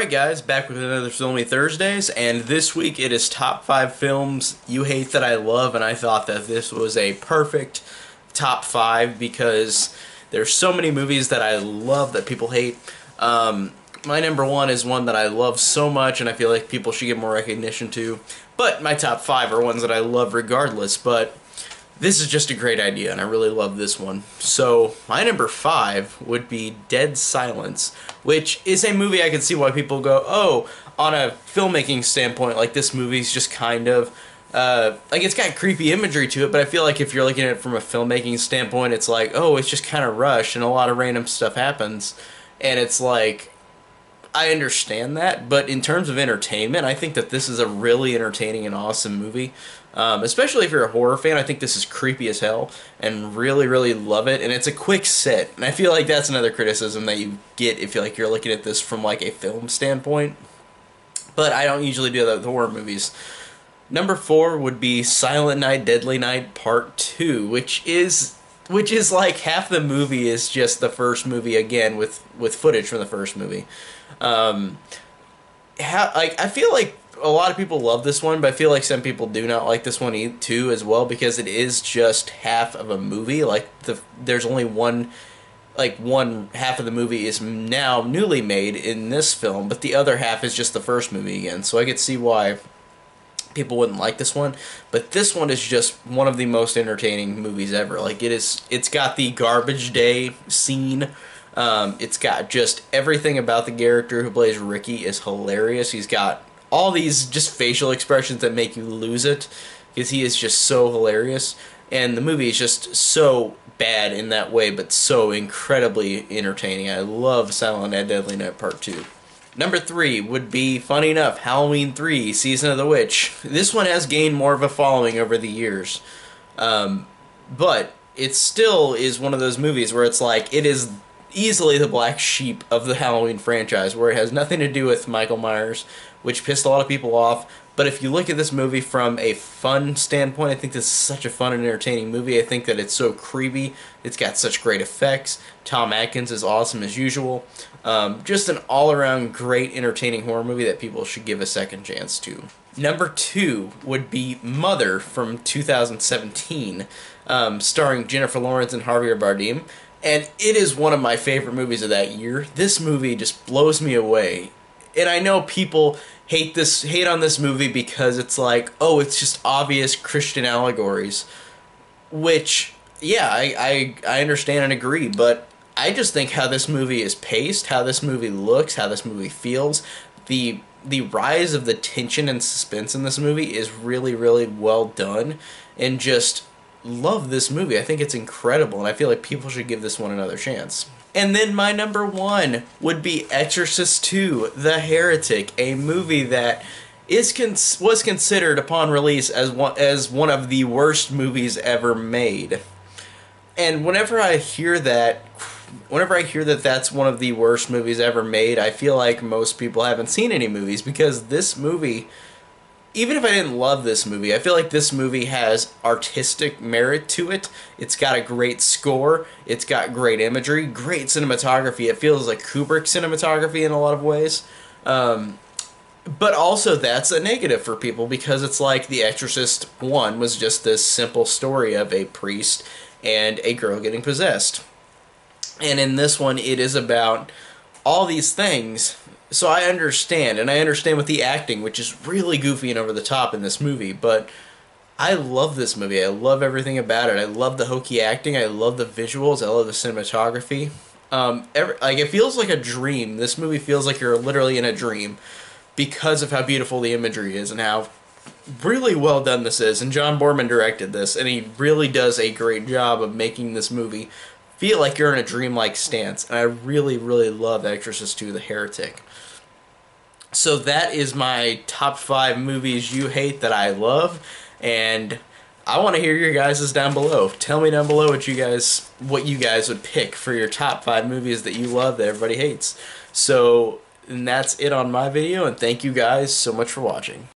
Alright guys, back with another Filmy Thursdays, and this week it is top 5 films you hate that I love, and I thought that this was a perfect top 5 because there's so many movies that I love that people hate. My number 1 is one that I love so much and I feel like people should give more recognition to, but my top 5 are ones that I love regardless, but this is just a great idea, and I really love this one. So, my number 5 would be Dead Silence, which is a movie I can see why people go, oh, on a filmmaking standpoint, like, this movie's just kind of, like, it's got creepy imagery to it, but I feel like if you're looking at it from a filmmaking standpoint, it's like, oh, it's just kind of rushed, and a lot of random stuff happens, and it's like, I understand that, but in terms of entertainment, I think that this is a really entertaining and awesome movie. Especially if you're a horror fan, I think this is creepy as hell, and really, really love it, and it's a quick set, and I feel like that's another criticism that you get if you're looking at this from, like, a film standpoint, but I don't usually do that with horror movies. Number 4 would be Silent Night, Deadly Night Part 2, which is like half the movie is just the first movie again with footage from the first movie. I feel like a lot of people love this one, but I feel like some people do not like this one too as well, because it is just half of a movie. Like, there's only one half of the movie is now newly made in this film, but the other half is just the first movie again. So I could see why people wouldn't like this one, but this one is just one of the most entertaining movies ever. Like, it's got the garbage day scene. It's got just everything about the character who plays Ricky is hilarious. He's got all these just facial expressions that make you lose it, because he is just so hilarious, and the movie is just so bad in that way, but so incredibly entertaining. I love Silent Night, Deadly Night Part 2. Number 3 would be, funny enough, Halloween 3, Season of the Witch. This one has gained more of a following over the years, but it still is one of those movies where it's like, it is easily the black sheep of the Halloween franchise, where it has nothing to do with Michael Myers, which pissed a lot of people off. But if you look at this movie from a fun standpoint, I think this is such a fun and entertaining movie. I think that it's so creepy. It's got such great effects. Tom Atkins is awesome as usual. Just an all-around great, entertaining horror movie that people should give a second chance to. Number 2 would be Mother from 2017, starring Jennifer Lawrence and Javier Bardem. And it is one of my favorite movies of that year. This movie just blows me away. And I know people hate on this movie because it's like, oh, it's just obvious Christian allegories. Which, yeah, I understand and agree, but I just think how this movie is paced, how this movie looks, how this movie feels, the rise of the tension and suspense in this movie is really, really well done, and just love this movie. I think it's incredible, and I feel like people should give this one another chance. And then my number 1 would be Exorcist II, The Heretic, a movie that was considered upon release as one of the worst movies ever made. And whenever I hear that that's one of the worst movies ever made, I feel like most people haven't seen any movies, because this movie, even if I didn't love this movie, I feel like this movie has artistic merit to it. It's got a great score, it's got great imagery, great cinematography. It feels like Kubrick cinematography in a lot of ways. But also that's a negative for people, because it's like The Exorcist 1 was just this simple story of a priest and a girl getting possessed. And in this one, it is about all these things. So I understand, and I understand with the acting, which is really goofy and over the top in this movie, but I love this movie. I love everything about it. I love the hokey acting. I love the visuals. I love the cinematography. It feels like a dream. This movie feels like you're literally in a dream because of how beautiful the imagery is and how really well done this is. And John Boorman directed this, and he really does a great job of making this movie feel like you're in a dreamlike stance. And I really, really love Exorcist II, The Heretic. So that is my top 5 movies you hate that I love, and I want to hear your guys' down below. Tell me down below what you guys would pick for your top 5 movies that you love that everybody hates. So, and that's it on my video, and thank you guys so much for watching.